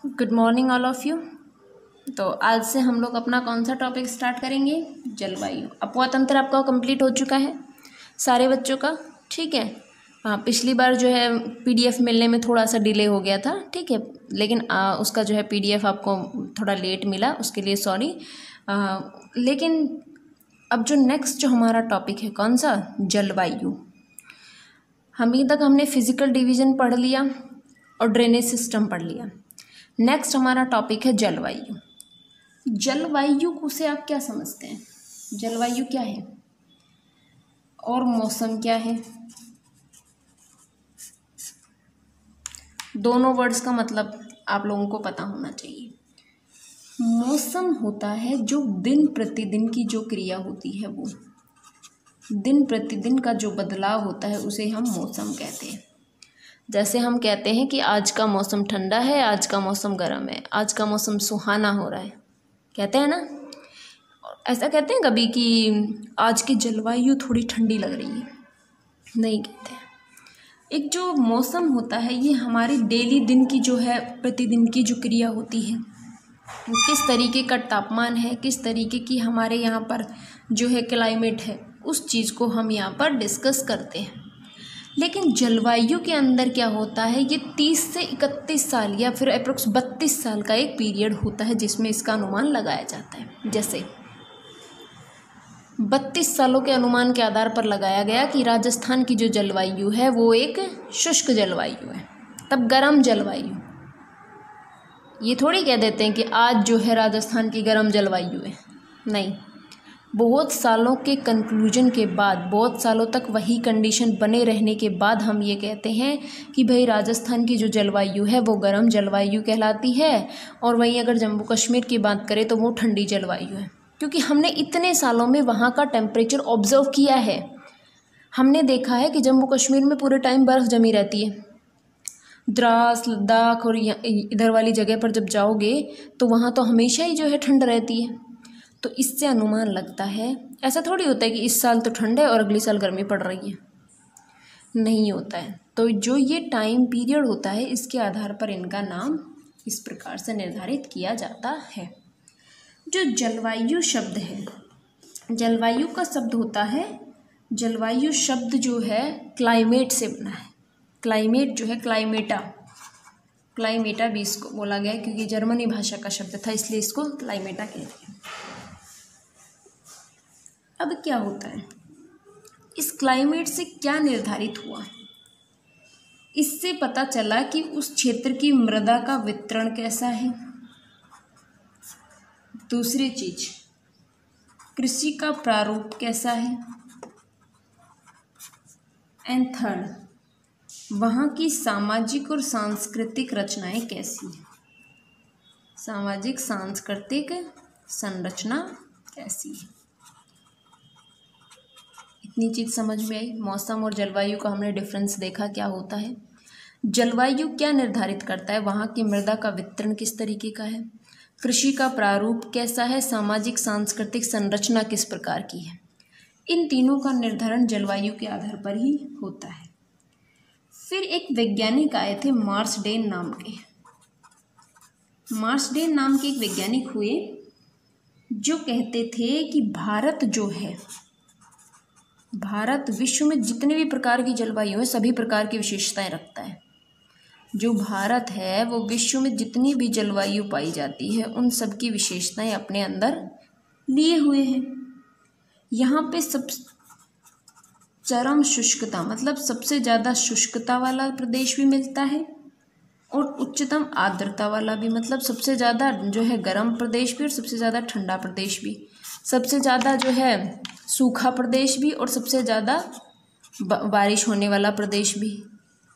Good morning all of you. तो आज से हम लोग अपना कौन सा टॉपिक स्टार्ट करेंगे? जलवायु। अपवातंत्र आपका कंप्लीट हो चुका है सारे बच्चों का, ठीक है। हाँ, पिछली बार जो है पीडीएफ मिलने में थोड़ा सा डिले हो गया था, ठीक है, लेकिन उसका जो है पीडीएफ आपको थोड़ा लेट मिला, उसके लिए सॉरी। लेकिन अब जो नेक्स्ट जो हमारा टॉपिक है कौन सा? जलवायु। अभी तक हमने फिजिकल डिवीज़न पढ़ लिया और ड्रेनेज सिस्टम पढ़ लिया। नेक्स्ट हमारा टॉपिक है जलवायु। जलवायु को से आप क्या समझते हैं? जलवायु क्या है और मौसम क्या है? दोनों वर्ड्स का मतलब आप लोगों को पता होना चाहिए। मौसम होता है जो दिन प्रतिदिन की जो क्रिया होती है, वो दिन प्रतिदिन का जो बदलाव होता है उसे हम मौसम कहते हैं। जैसे हम कहते हैं कि आज का मौसम ठंडा है, आज का मौसम गर्म है, आज का मौसम सुहाना हो रहा है, कहते हैं ना। ऐसा कहते हैं कभी कि आज की जलवायु थोड़ी ठंडी लग रही है? नहीं कहते हैं। एक जो मौसम होता है ये हमारी डेली दिन की जो है प्रतिदिन की जो क्रिया होती है, किस तरीके का तापमान है, किस तरीके की हमारे यहाँ पर जो है क्लाइमेट है, उस चीज़ को हम यहाँ पर डिस्कस करते हैं। लेकिन जलवायु के अंदर क्या होता है, ये 30 से 31 साल या फिर अप्रोक्स 32 साल का एक पीरियड होता है जिसमें इसका अनुमान लगाया जाता है। जैसे 32 सालों के अनुमान के आधार पर लगाया गया कि राजस्थान की जो जलवायु है वो एक शुष्क जलवायु है, तब गर्म जलवायु। ये थोड़ी कह देते हैं कि आज जो है राजस्थान की गर्म जलवायु है, नहीं। बहुत सालों के कंक्लूजन के बाद, बहुत सालों तक वही कंडीशन बने रहने के बाद हम ये कहते हैं कि भाई राजस्थान की जो जलवायु है वो गर्म जलवायु कहलाती है, और वहीं अगर जम्मू कश्मीर की बात करें तो वो ठंडी जलवायु है। क्योंकि हमने इतने सालों में वहाँ का टेम्परेचर ऑब्जर्व किया है, हमने देखा है कि जम्मू कश्मीर में पूरे टाइम बर्फ़ जमी रहती है। द्रास, लद्दाख और इधर वाली जगह पर जब जाओगे तो वहाँ तो हमेशा ही जो है ठंड रहती है। तो इससे अनुमान लगता है, ऐसा थोड़ी होता है कि इस साल तो ठंड है और अगले साल गर्मी पड़ रही है, नहीं होता है। तो जो ये टाइम पीरियड होता है इसके आधार पर इनका नाम इस प्रकार से निर्धारित किया जाता है। जो जलवायु शब्द है, जलवायु का शब्द होता है, जलवायु शब्द जो है क्लाइमेट से बना है। क्लाइमेट जो है क्लाइमेटा, क्लाइमेटा भी इसको बोला गया है क्योंकि जर्मनी भाषा का शब्द था, इसलिए इसको क्लाइमेटा कहते हैं। अब क्या होता है, इस क्लाइमेट से क्या निर्धारित हुआ? इससे पता चला कि उस क्षेत्र की मृदा का वितरण कैसा है। दूसरी चीज, कृषि का प्रारूप कैसा है। एंड थर्ड, वहाँ की सामाजिक और सांस्कृतिक रचनाएं कैसी हैं। सामाजिक सांस्कृतिक संरचना कैसी है। इतनी चीज़ समझ में आई। मौसम और जलवायु का हमने डिफरेंस देखा क्या होता है। जलवायु क्या निर्धारित करता है, वहाँ की मृदा का वितरण किस तरीके का है, कृषि का प्रारूप कैसा है, सामाजिक सांस्कृतिक संरचना किस प्रकार की है। इन तीनों का निर्धारण जलवायु के आधार पर ही होता है। फिर एक वैज्ञानिक आए थे मार्सडेन नाम के। मार्सडेन नाम के एक वैज्ञानिक हुए जो कहते थे कि भारत जो है, भारत विश्व में जितने भी प्रकार की जलवायु है सभी प्रकार की विशेषताएं रखता है। जो भारत है वो विश्व में जितनी भी जलवायु पाई जाती है उन सब की विशेषताएं अपने अंदर लिए हुए हैं। यहाँ पे सब चरम शुष्कता मतलब सबसे ज़्यादा शुष्कता वाला प्रदेश भी मिलता है, और उच्चतम आर्द्रता वाला भी, मतलब सबसे ज़्यादा जो है गर्म प्रदेश भी और सबसे ज़्यादा ठंडा प्रदेश भी, सबसे ज़्यादा जो है सूखा प्रदेश भी और सबसे ज़्यादा बारिश होने वाला प्रदेश भी।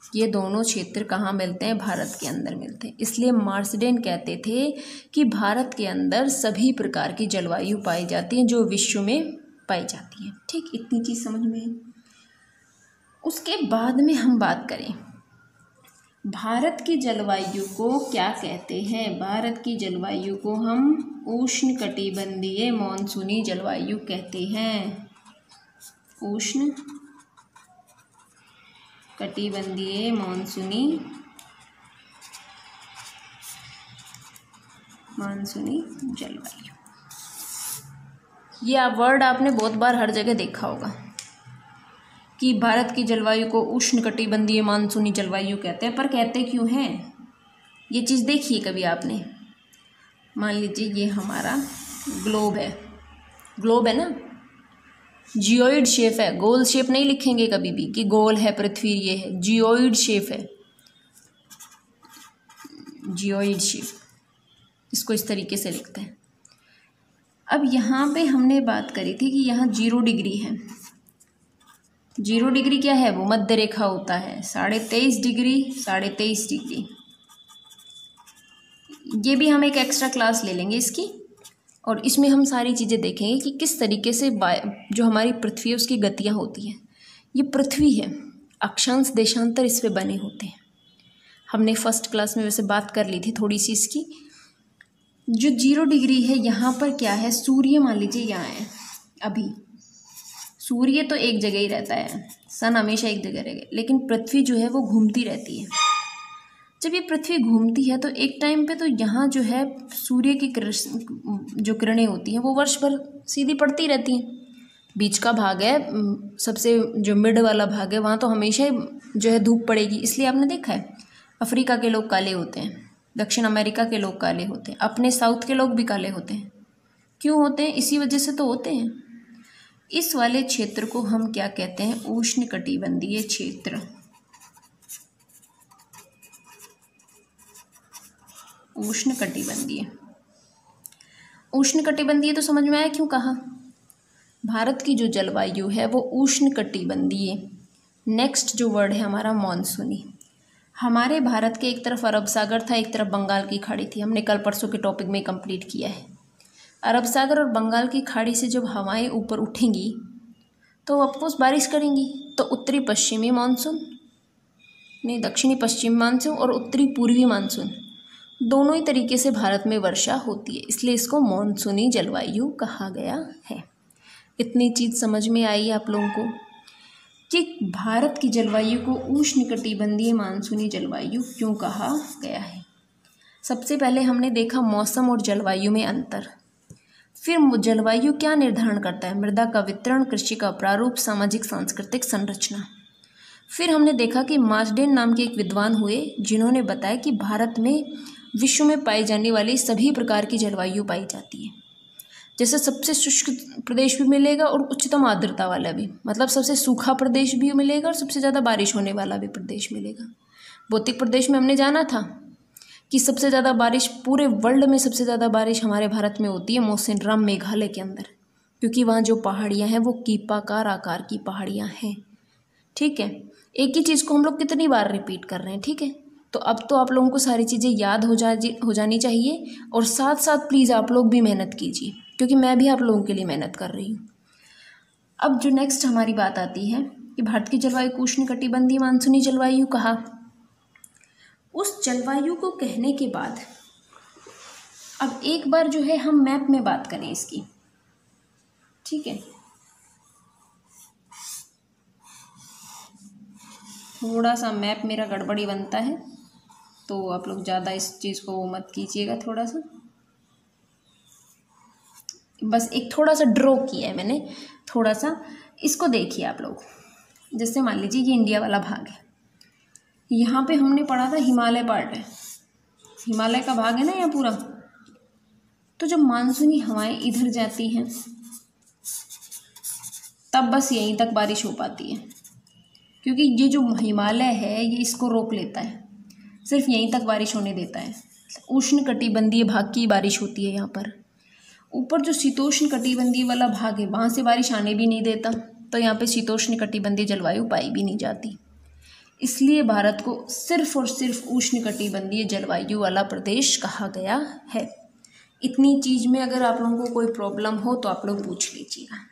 ये दोनों क्षेत्र कहाँ मिलते हैं? भारत के अंदर मिलते हैं। इसलिए मार्सडेन कहते थे कि भारत के अंदर सभी प्रकार की जलवायु पाई जाती है जो विश्व में पाई जाती है। ठीक, इतनी चीज़ समझ में है। उसके बाद में हम बात करें भारत की जलवायु को क्या कहते हैं। भारत की जलवायु को हम उष्ण कटिबंधीय मानसूनी जलवायु कहते हैं। उष्ण कटिबंधीय मानसूनी मानसूनी जलवायु। ये वर्ड आपने बहुत बार हर जगह देखा होगा कि भारत की जलवायु को उष्णकटिबंधीय मानसूनी जलवायु कहते हैं, पर कहते क्यों हैं ये चीज़ देखिए कभी आपने। मान लीजिए ये हमारा ग्लोब है ना, जियोइड शेप है, गोल शेप नहीं लिखेंगे कभी भी कि गोल है पृथ्वी, ये है जियोइड शेप है, जियोइड शेप, इसको इस तरीके से लिखते हैं। अब यहाँ पे हमने बात करी थी कि यहाँ 0 डिग्री है। 0 डिग्री क्या है, वो मध्य रेखा होता है। 23.5 डिग्री, 23.5 डिग्री, ये भी हम एक एक्स्ट्रा क्लास ले लेंगे इसकी, और इसमें हम सारी चीज़ें देखेंगे कि किस तरीके से जो हमारी पृथ्वी है उसकी गतियाँ होती हैं। ये पृथ्वी है, अक्षांश देशांतर इस पे बने होते हैं। हमने फर्स्ट क्लास में वैसे बात कर ली थी थोड़ी सी इसकी। जो 0 डिग्री है यहाँ पर क्या है, सूर्य मान लीजिए यहाँ है। अभी सूर्य तो एक जगह ही रहता है, सन हमेशा एक जगह रहेगा, लेकिन पृथ्वी जो है वो घूमती रहती है। जब ये पृथ्वी घूमती है तो एक टाइम पे तो यहाँ जो है सूर्य की जो किरणें होती हैं वो वर्ष भर सीधी पड़ती रहती हैं। बीच का भाग है, सबसे जो मिड वाला भाग है, वहाँ तो हमेशा ही जो है धूप पड़ेगी। इसलिए आपने देखा है अफ्रीका के लोग काले होते हैं, दक्षिण अमेरिका के लोग काले होते हैं, अपने साउथ के लोग भी काले होते हैं। क्यों होते हैं, इसी वजह से तो होते हैं। इस वाले क्षेत्र को हम क्या कहते हैं, उष्णकटिबंधीय क्षेत्र। उष्णकटिबंधीय, उष्णकटिबंधीय तो समझ में आया क्यों कहा। भारत की जो जलवायु है वो उष्णकटिबंधीय। नेक्स्ट जो वर्ड है हमारा मॉनसूनी। हमारे भारत के एक तरफ अरब सागर था, एक तरफ बंगाल की खाड़ी थी। हमने कल परसों के टॉपिक में कंप्लीट किया है। अरब सागर और बंगाल की खाड़ी से जब हवाएं ऊपर उठेंगी तो अफकोर्स बारिश करेंगी। तो उत्तरी पश्चिमी मानसून, नहीं दक्षिणी पश्चिमी मानसून और उत्तरी पूर्वी मानसून, दोनों ही तरीके से भारत में वर्षा होती है, इसलिए इसको मॉनसूनी जलवायु कहा गया है। इतनी चीज़ समझ में आई आप लोगों को कि भारत की जलवायु को उष्णकटिबंधीय मानसूनी जलवायु क्यों कहा गया है। सबसे पहले हमने देखा मौसम और जलवायु में अंतर। फिर जलवायु क्या निर्धारण करता है, मृदा का वितरण, कृषि का प्रारूप, सामाजिक सांस्कृतिक संरचना। फिर हमने देखा कि मार्सडेन नाम के एक विद्वान हुए जिन्होंने बताया कि भारत में विश्व में पाई जाने वाली सभी प्रकार की जलवायु पाई जाती है। जैसे सबसे शुष्क प्रदेश भी मिलेगा और उच्चतम आर्द्रता वाला भी, मतलब सबसे सूखा प्रदेश भी मिलेगा और सबसे ज़्यादा बारिश होने वाला भी प्रदेश मिलेगा। भौतिक प्रदेश में हमने जाना था कि सबसे ज़्यादा बारिश पूरे वर्ल्ड में, सबसे ज़्यादा बारिश हमारे भारत में होती है मौसिनराम मेघालय के अंदर, क्योंकि वहाँ जो पहाड़ियाँ हैं वो कीपाकार आकार की पहाड़ियाँ हैं। ठीक है, एक ही चीज़ को हम लोग कितनी बार रिपीट कर रहे हैं। ठीक है, तो अब तो आप लोगों को सारी चीज़ें याद हो जानी चाहिए, और साथ साथ प्लीज़ आप लोग भी मेहनत कीजिए, क्योंकि मैं भी आप लोगों के लिए मेहनत कर रही हूँ। अब जो नेक्स्ट हमारी बात आती है कि भारत की जलवायु को उष्णकटिबंधीय मानसूनी जलवायु कहा। उस जलवायु को कहने के बाद अब एक बार जो है हम मैप में बात करें इसकी। ठीक है, थोड़ा सा मैप मेरा गड़बड़ी बनता है तो आप लोग ज़्यादा इस चीज़ को वो मत कीजिएगा। थोड़ा सा बस एक थोड़ा सा ड्रॉ किया है मैंने, थोड़ा सा इसको देखिए आप लोग। जैसे मान लीजिए ये इंडिया वाला भाग है, यहाँ पे हमने पढ़ा था हिमालय पार्ट है, हिमालय का भाग है ना यहाँ पूरा। तो जब मानसूनी हवाएं इधर जाती हैं तब बस यहीं तक बारिश हो पाती है, क्योंकि ये जो हिमालय है ये इसको रोक लेता है, सिर्फ यहीं तक बारिश होने देता है। उष्णकटिबंधीय भाग की बारिश होती है यहाँ पर। ऊपर जो शीतोष्ण कटिबंधीय वाला भाग है वहाँ से बारिश आने भी नहीं देता, तो यहाँ पे शीतोष्ण कटिबंधीय जलवायु पाई भी नहीं जाती। इसलिए भारत को सिर्फ और सिर्फ उष्णकटिबंधीय जलवायु वाला प्रदेश कहा गया है। इतनी चीज़ में अगर आप लोगों को कोई प्रॉब्लम हो तो आप लोग पूछ लीजिएगा।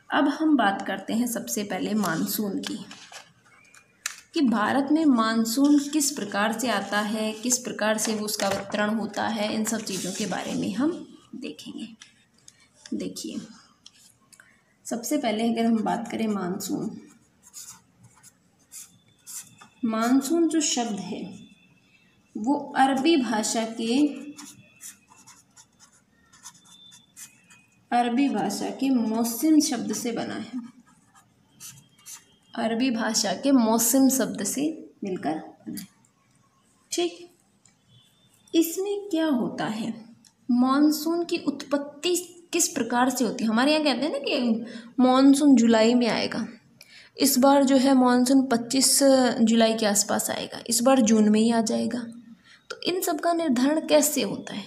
अब हम बात करते हैं सबसे पहले मानसून की, कि भारत में मानसून किस प्रकार से आता है, किस प्रकार से वो उसका वितरण होता है, इन सब चीज़ों के बारे में हम देखेंगे। देखिए, सबसे पहले अगर हम बात करें मानसून, मानसून जो शब्द है वो अरबी भाषा के अरबी भाषा के मौसम शब्द से बना है। अरबी भाषा के मौसम शब्द से मिलकर बना है। ठीक, इसमें क्या होता है, मॉनसून की उत्पत्ति किस प्रकार से होती है। हमारे यहाँ कहते हैं ना कि मॉनसून जुलाई में आएगा, इस बार जो है मॉनसून 25 जुलाई के आसपास आएगा, इस बार जून में ही आ जाएगा। तो इन सब का निर्धारण कैसे होता है।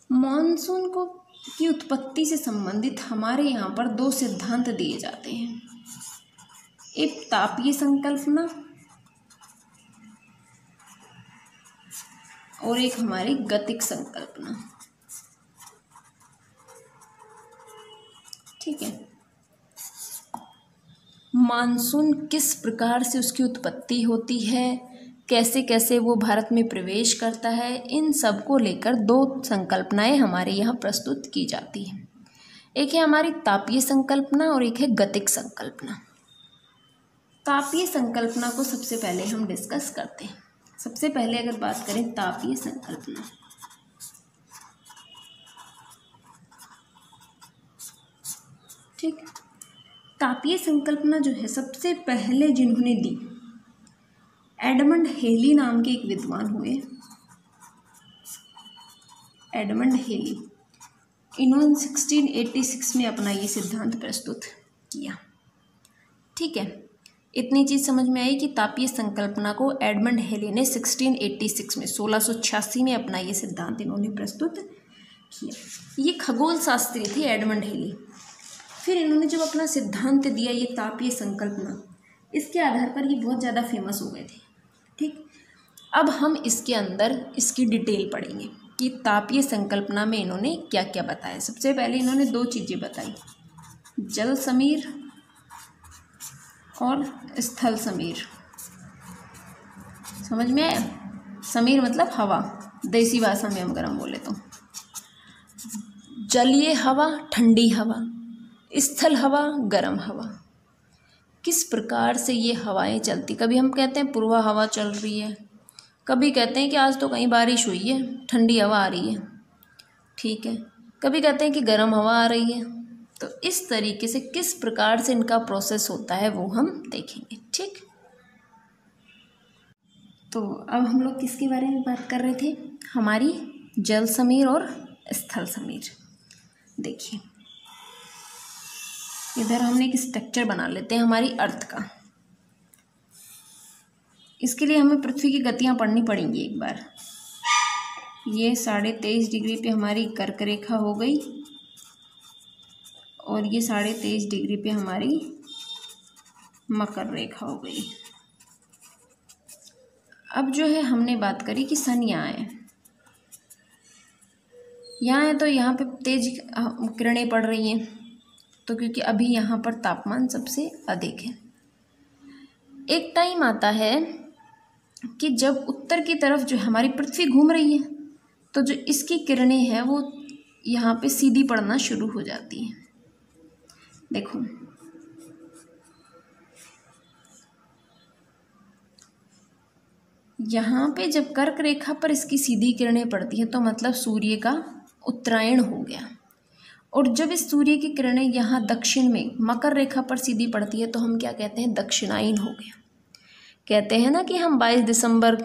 मॉनसून को की उत्पत्ति से संबंधित हमारे यहाँ पर 2 सिद्धांत दिए जाते हैं, एक तापीय संकल्पना और एक हमारी गतिक संकल्पना। ठीक है, मानसून किस प्रकार से उसकी उत्पत्ति होती है, कैसे कैसे वो भारत में प्रवेश करता है, इन सब को लेकर 2 संकल्पनाएं हमारे यहाँ प्रस्तुत की जाती हैं। एक है हमारी तापीय संकल्पना और एक है गतिक संकल्पना। तापीय संकल्पना को सबसे पहले हम डिस्कस करते हैं। सबसे पहले अगर बात करें तापीय संकल्पना, ठीक, तापीय संकल्पना जो है सबसे पहले जिन्होंने दी, एडमंड हेली नाम के एक विद्वान हुए। एडमंड हेली, इन्होंने 1686 में अपना ये सिद्धांत प्रस्तुत किया। ठीक है, इतनी चीज़ समझ में आई कि तापीय संकल्पना को एडमंड हेली ने 1686 में 1686 में अपना ये सिद्धांत इन्होंने प्रस्तुत किया। ये खगोल शास्त्री थे एडमंड हेली। फिर इन्होंने जब अपना सिद्धांत दिया ये तापीय संकल्पना, इसके आधार पर ये बहुत ज़्यादा फेमस हो गए थे। ठीक, अब हम इसके अंदर इसकी डिटेल पढ़ेंगे कि तापीय संकल्पना में इन्होंने क्या क्या बताया। सबसे पहले इन्होंने 2 चीज़ें बताई, जल समीर और स्थल समीर। समझ में आया? समीर मतलब हवा, देसी भाषा में हम अगर हम बोले तो जलीय हवा, ठंडी हवा, स्थल हवा, गर्म हवा। किस प्रकार से ये हवाएं चलती, कभी हम कहते हैं पूर्वा हवा चल रही है, कभी कहते हैं कि आज तो कहीं बारिश हुई है, ठंडी हवा आ रही है। ठीक है, कभी कहते हैं कि गर्म हवा आ रही है। तो इस तरीके से किस प्रकार से इनका प्रोसेस होता है वो हम देखेंगे। ठीक, तो अब हम लोग किसके बारे में बात कर रहे थे, हमारी जल समीर और स्थल समीर। देखिए इधर हमने एक स्ट्रक्चर बना लेते हैं हमारी अर्थ का। इसके लिए हमें पृथ्वी की गतियां पढ़नी पड़ेंगी एक बार। ये 23.5 डिग्री पे हमारी कर्क रेखा हो गई और ये 23.5 डिग्री पे हमारी मकर रेखा हो गई। अब जो है हमने बात करी कि सन यहाँ है, यहाँ है तो यहाँ पे तेज किरणें पड़ रही हैं, तो क्योंकि अभी यहाँ पर तापमान सबसे अधिक है। एक टाइम आता है कि जब उत्तर की तरफ जो हमारी पृथ्वी घूम रही है, तो जो इसकी किरणें हैं वो यहाँ पे सीधी पड़ना शुरू हो जाती हैं। देखो यहाँ पे जब कर्क रेखा पर इसकी सीधी किरणें पड़ती हैं तो मतलब सूर्य का उत्तरायण हो गया। और जब इस सूर्य की किरणें यहाँ दक्षिण में मकर रेखा पर सीधी पड़ती है तो हम क्या कहते हैं, दक्षिणायन हो गया। कहते हैं ना कि हम 22 दिसंबर,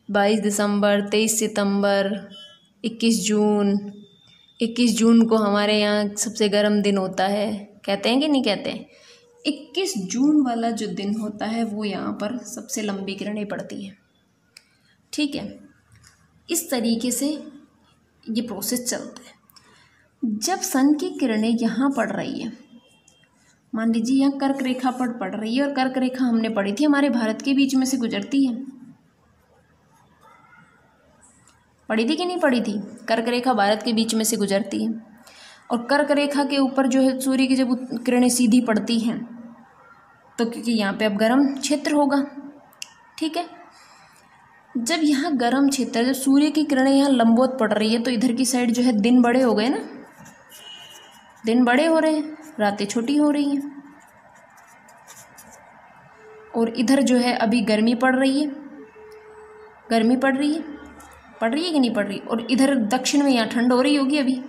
23 सितंबर, 21 जून को हमारे यहाँ सबसे गर्म दिन होता है, कहते हैं कि नहीं कहते हैं। 21 जून वाला जो दिन होता है वो यहाँ पर सबसे लंबी किरणें पड़ती हैं। ठीक है, इस तरीके से ये प्रोसेस चलता है। जब सन की किरणें यहाँ पड़ रही है, मान लीजिए यहाँ कर्क रेखा पर पड़ रही है, और कर्क रेखा हमने पढ़ी थी हमारे भारत के बीच में से गुजरती है, पढ़ी थी कि नहीं पढ़ी थी? कर्क रेखा भारत के बीच में से गुजरती है और कर्क रेखा के ऊपर जो है सूर्य की जब किरणें सीधी पड़ती हैं तो क्योंकि यहाँ पे अब गर्म क्षेत्र होगा। ठीक है, जब यहाँ गर्म क्षेत्र, जब सूर्य की किरणें यहाँ लंबवत पड़ रही है तो इधर की साइड जो है दिन बड़े हो गए ना, दिन बड़े हो रहे हैं, रातें छोटी हो रही हैं। और इधर जो है अभी गर्मी पड़ रही है, पड़ रही है कि नहीं पड़ रही? और इधर दक्षिण में यहाँ ठंड हो रही होगी अभी,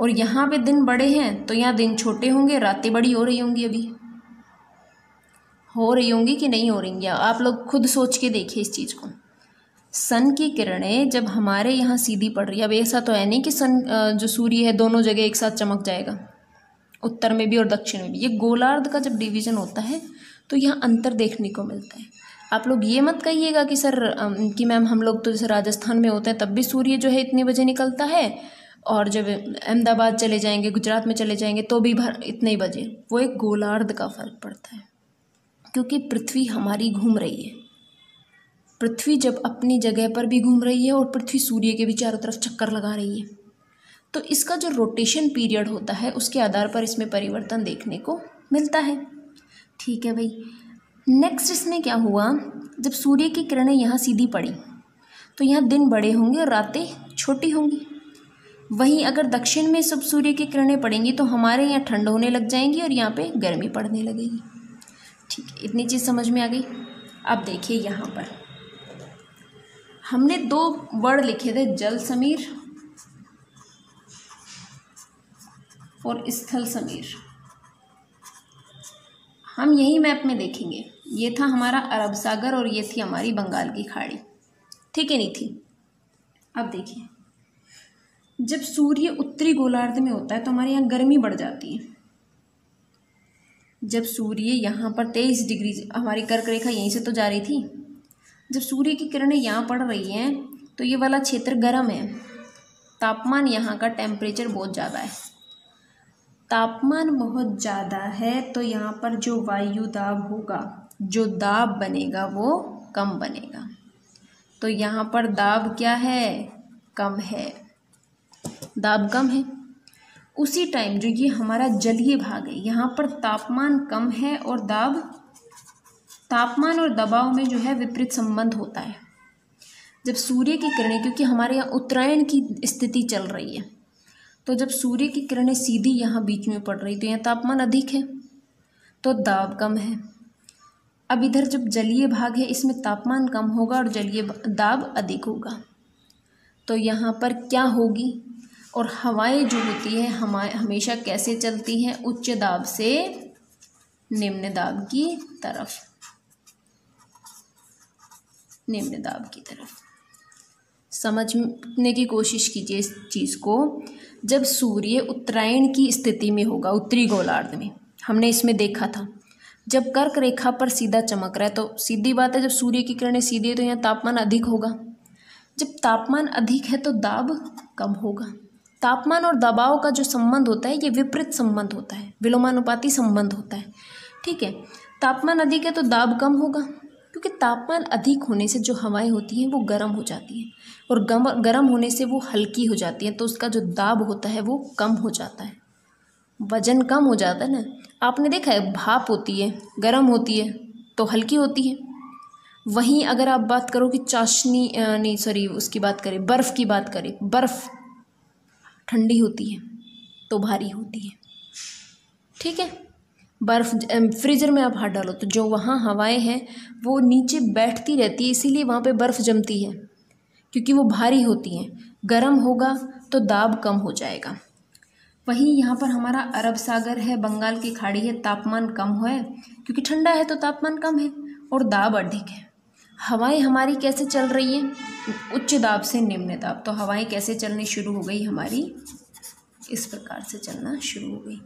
और यहाँ पे दिन बड़े हैं तो यहाँ दिन छोटे होंगे, रातें बड़ी हो रही होंगी, अभी हो रही होंगी कि नहीं हो रही? आप लोग खुद सोच के देखिए इस चीज़ को। सन की किरणें जब हमारे यहाँ सीधी पड़ रही है, अब ऐसा तो है नहीं कि सन जो सूर्य है दोनों जगह एक साथ चमक जाएगा, उत्तर में भी और दक्षिण में भी। ये गोलार्ध का जब डिवीज़न होता है तो यहाँ अंतर देखने को मिलता है। आप लोग ये मत कहिएगा कि सर कि मैम हम लोग तो जैसे राजस्थान में होते हैं तब भी सूर्य जो है इतने बजे निकलता है, और जब अहमदाबाद चले जाएंगे, गुजरात में चले जाएंगे तो भी इतने ही बजे। वो एक गोलार्ध का फ़र्क पड़ता है, क्योंकि पृथ्वी हमारी घूम रही है। पृथ्वी जब अपनी जगह पर भी घूम रही है और पृथ्वी सूर्य के भी चारों तरफ चक्कर लगा रही है, तो इसका जो रोटेशन पीरियड होता है उसके आधार पर इसमें परिवर्तन देखने को मिलता है। ठीक है भाई। नेक्स्ट इसमें क्या हुआ, जब सूर्य की किरणें यहाँ सीधी पड़ी तो यहाँ दिन बड़े होंगे और रातें छोटी होंगी। वहीं अगर दक्षिण में सब सूर्य की किरणें पड़ेंगी तो हमारे यहाँ ठंड होने लग जाएंगी और यहाँ पे गर्मी पड़ने लगेगी। ठीक है, इतनी चीज़ समझ में आ गई। अब देखिए यहाँ पर हमने 2 वर्ड लिखे थे, जल समीर और स्थल समीर। हम यही मैप में देखेंगे, ये था हमारा अरब सागर और ये थी हमारी बंगाल की खाड़ी, ठीक है नहीं थी? अब देखिए, जब सूर्य उत्तरी गोलार्ध में होता है तो हमारे यहाँ गर्मी बढ़ जाती है। जब सूर्य यहाँ पर 23 डिग्री, हमारी कर्क रेखा यहीं से तो जा रही थी, जब सूर्य की किरणें यहाँ पड़ रही हैं तो ये वाला क्षेत्र गर्म है। तापमान यहाँ का टेम्परेचर बहुत ज़्यादा है, तापमान बहुत ज़्यादा है तो यहाँ पर जो वायु दाब होगा, जो दाब बनेगा वो कम बनेगा। तो यहाँ पर दाब क्या है? कम है, दाब कम है। उसी टाइम जो ये हमारा जलीय भाग है, यहाँ पर तापमान कम है और तापमान और दबाव में जो है विपरीत संबंध होता है। जब सूर्य की किरणें, क्योंकि हमारे यहाँ उत्तरायण की स्थिति चल रही है, तो जब सूर्य की किरणें सीधी यहाँ बीच में पड़ रही तो यहाँ तापमान अधिक है तो दाब कम है। अब इधर जब जलीय भाग है इसमें तापमान कम होगा और जलीय दाब अधिक होगा, तो यहाँ पर क्या होगी? और हवाएं जो होती है हमेशा कैसे चलती हैं? उच्च दाब से निम्न दाब की तरफ, निम्न दाब की तरफ। समझने की कोशिश कीजिए इस चीज़ को। जब सूर्य उत्तरायण की स्थिति में होगा, उत्तरी गोलार्ध में, हमने इसमें देखा था, जब कर्क रेखा पर सीधा चमक रहा है तो सीधी बात है, जब सूर्य की किरणें सीधी है तो यहाँ तापमान अधिक होगा। जब तापमान अधिक है तो दाब कम होगा। तापमान और दबाव का जो संबंध होता है ये विपरीत संबंध होता है, विलोमानुपाती संबंध होता है। ठीक है, तापमान अधिक है तो दाब कम होगा, क्योंकि तापमान अधिक होने से जो हवाएं होती हैं वो गर्म हो जाती हैं और गर्म होने से वो हल्की हो जाती हैं, तो उसका जो दाब होता है वो कम हो जाता है, वजन कम हो जाता है ना। आपने देखा है भाप होती है, गर्म होती है तो हल्की होती है। वहीं अगर आप बात करो कि चाशनी नहीं सॉरी उसकी बात करें, बर्फ़ की बात करें, बर्फ़ ठंडी होती है तो भारी होती है। ठीक है, बर्फ़ फ्रीज़र में आप हाथ डालो तो जो वहाँ हवाएं हैं वो नीचे बैठती रहती है, इसीलिए वहाँ पे बर्फ़ जमती है, क्योंकि वो भारी होती हैं। गर्म होगा तो दाब कम हो जाएगा। वहीं यहाँ पर हमारा अरब सागर है, बंगाल की खाड़ी है, तापमान कम है क्योंकि ठंडा है तो तापमान कम है और दाब अधिक है। हवाएं हमारी कैसे चल रही हैं? उच्च दाब से निम्न दाब। तो हवाएं कैसे चलनी शुरू हो गई हमारी? इस प्रकार से चलना शुरू हो गई,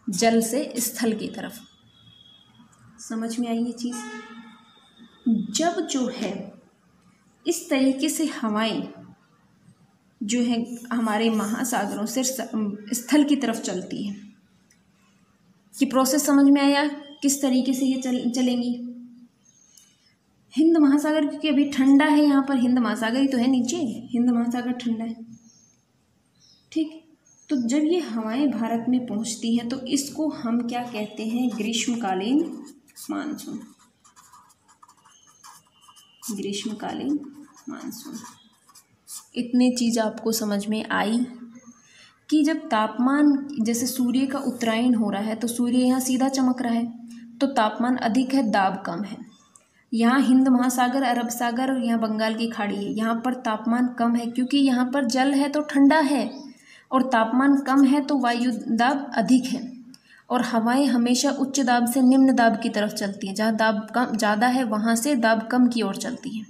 जल से स्थल की तरफ। समझ में आई ये चीज़? जब जो है इस तरीके से हवाएं जो है हमारे महासागरों से स्थल की तरफ चलती है, ये प्रोसेस समझ में आया किस तरीके से ये चलेंगी? हिंद महासागर, क्योंकि अभी ठंडा है यहाँ पर, हिंद महासागर ही तो है नीचे, हिंद महासागर ठंडा है। ठीक, तो जब ये हवाएं भारत में पहुँचती हैं तो इसको हम क्या कहते हैं? ग्रीष्मकालीन मानसून। ग्रीष्मकालीन मानसून। इतनी चीज़ आपको समझ में आई कि जब तापमान, जैसे सूर्य का उत्तरायण हो रहा है तो सूर्य यहाँ सीधा चमक रहा है तो तापमान अधिक है, दाब कम है। यहाँ हिंद महासागर, अरब सागर और यहाँ बंगाल की खाड़ी है, यहाँ पर तापमान कम है क्योंकि यहाँ पर जल है तो ठंडा है और तापमान कम है तो वायु दाब अधिक है, और हवाएं हमेशा उच्च दाब से निम्न दाब की तरफ चलती हैं। जहाँ दाब कम ज़्यादा है वहाँ से दाब कम की ओर चलती है।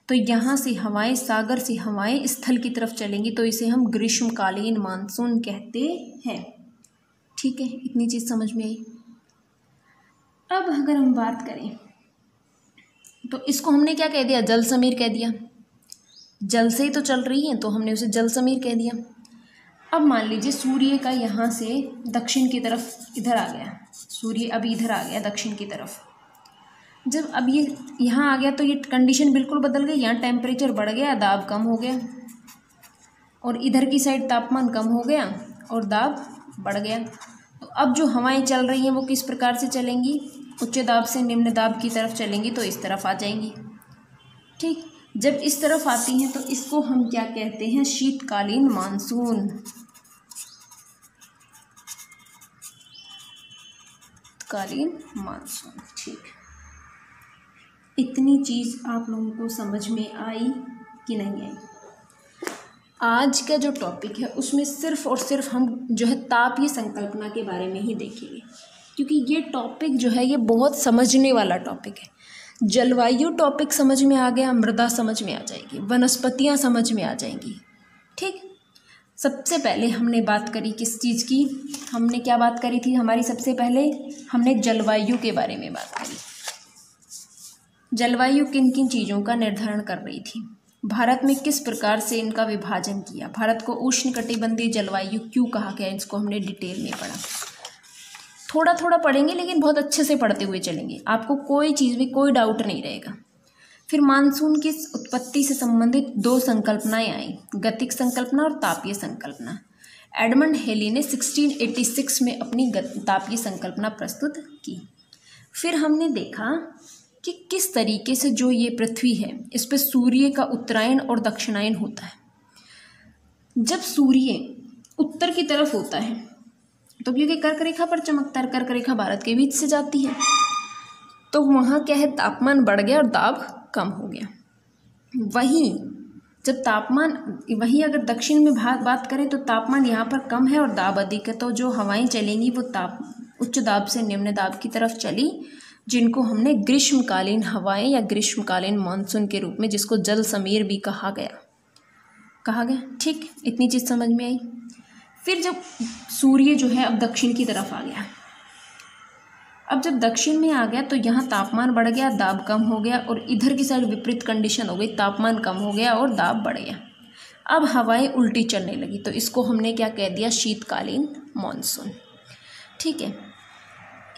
तो यहाँ से हवाएं, सागर से हवाएं स्थल की तरफ चलेंगी, तो इसे हम ग्रीष्मकालीन मानसून कहते हैं। ठीक है, इतनी चीज़ समझ में आई। अब अगर हम बात करें तो इसको हमने क्या कह दिया, जल समीर कह दिया। जल से ही तो चल रही है तो हमने उसे जल समीर कह दिया। अब मान लीजिए सूर्य का यहाँ से दक्षिण की तरफ इधर आ गया, सूर्य अब इधर आ गया दक्षिण की तरफ। जब अब ये यहाँ आ गया तो ये कंडीशन बिल्कुल बदल गई। यहाँ टेम्परेचर बढ़ गया, दाब कम हो गया, और इधर की साइड तापमान कम हो गया और दाब बढ़ गया। तो अब जो हवाएं चल रही हैं वो किस प्रकार से चलेंगी, उच्च दाब से निम्न दाब की तरफ चलेंगी, तो इस तरफ आ जाएंगी। ठीक, जब इस तरफ आती हैं तो इसको हम क्या कहते हैं, शीतकालीन मानसून। शीतकालीन मानसून। ठीक, इतनी चीज़ आप लोगों को समझ में आई कि नहीं आई। आज का जो टॉपिक है उसमें सिर्फ और सिर्फ हम जो है तापीय संकल्पना के बारे में ही देखेंगे, क्योंकि ये टॉपिक जो है ये बहुत समझने वाला टॉपिक है। जलवायु टॉपिक समझ में आ गया, मृदा समझ में आ जाएगी, वनस्पतियाँ समझ में आ जाएंगी। ठीक, सबसे पहले हमने बात करी किस चीज़ की, हमने क्या बात करी थी, हमारी सबसे पहले हमने जलवायु के बारे में बात करी। जलवायु किन किन चीज़ों का निर्धारण कर रही थी, भारत में किस प्रकार से इनका विभाजन किया, भारत को उष्णकटिबंधीय जलवायु क्यों कहा गया, इसको हमने डिटेल में पढ़ा। थोड़ा थोड़ा पढ़ेंगे लेकिन बहुत अच्छे से पढ़ते हुए चलेंगे, आपको कोई चीज़ में कोई डाउट नहीं रहेगा। फिर मानसून की उत्पत्ति से संबंधित दो संकल्पनाएं आई, गतिक संकल्पना और तापीय संकल्पना। एडमंड हेली ने 1686 में अपनी तापीय संकल्पना प्रस्तुत की। फिर हमने देखा कि किस तरीके से जो ये पृथ्वी है इस पर सूर्य का उत्तरायण और दक्षिणायन होता है। जब सूर्य उत्तर की तरफ होता है तो क्योंकि कर्क रेखा पर चमकता है, कर्क रेखा भारत के बीच से जाती है, तो वहाँ क्या है, तापमान बढ़ गया और दाब कम हो गया। वहीं जब तापमान, वहीं अगर दक्षिण में बात करें तो तापमान यहाँ पर कम है और दाब अधिक है, तो जो हवाएं चलेंगी वो उच्च दाब से निम्न दाब की तरफ चली, जिनको हमने ग्रीष्मकालीन हवाएं या ग्रीष्मकालीन मानसून के रूप में, जिसको जल समीर भी कहा गया। ठीक, इतनी चीज़ समझ में आई। फिर जब सूर्य जो है अब दक्षिण की तरफ आ गया, अब जब दक्षिण में आ गया तो यहाँ तापमान बढ़ गया, दाब कम हो गया, और इधर की साइड विपरीत कंडीशन हो गई, तापमान कम हो गया और दाब बढ़ गया। अब हवाएं उल्टी चलने लगी, तो इसको हमने क्या कह दिया, शीतकालीन मानसून। ठीक है,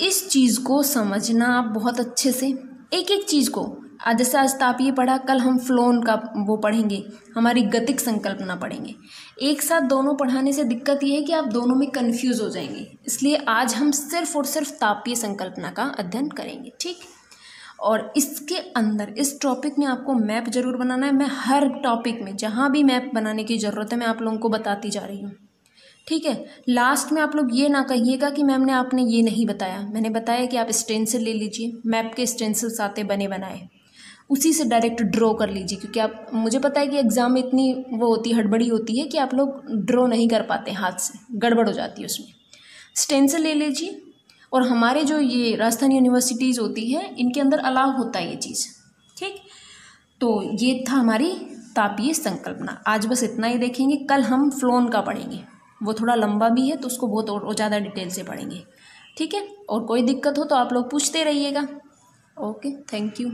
इस चीज़ को समझना आप बहुत अच्छे से, एक एक चीज़ को, जैसे आज तापीय पढ़ा, कल हम फ्लोन का वो पढ़ेंगे, हमारी गतिक संकल्पना पढ़ेंगे। एक साथ दोनों पढ़ाने से दिक्कत ये है कि आप दोनों में कंफ्यूज हो जाएंगे, इसलिए आज हम सिर्फ और सिर्फ तापीय संकल्पना का अध्ययन करेंगे। ठीक, और इसके अंदर इस टॉपिक में आपको मैप जरूर बनाना है। मैं हर टॉपिक में जहाँ भी मैप बनाने की ज़रूरत है मैं आप लोगों को बताती जा रही हूँ। ठीक है, लास्ट में आप लोग ये ना कहिएगा कि मैम ने आपने ये नहीं बताया। मैंने बताया कि आप स्टेंसिल ले लीजिए, मैप के स्टेंसिल्स आते बने बनाए, उसी से डायरेक्ट ड्रॉ कर लीजिए, क्योंकि आप, मुझे पता है कि एग्ज़ाम में इतनी वो होती हड़बड़ी होती है कि आप लोग ड्रॉ नहीं कर पाते, हाथ से गड़बड़ हो जाती है उसमें। स्टेंसिल ले लीजिए, और हमारे जो ये राजस्थान यूनिवर्सिटीज़ होती है इनके अंदर अलाउ होता है ये चीज़। ठीक, तो ये था हमारी तापीय संकल्पना। आज बस इतना ही देखेंगे, कल हम फ्लोन का पढ़ेंगे, वो थोड़ा लंबा भी है तो उसको बहुत और ज़्यादा डिटेल से पढ़ेंगे। ठीक है, और कोई दिक्कत हो तो आप लोग पूछते रहिएगा। Okay, thank you.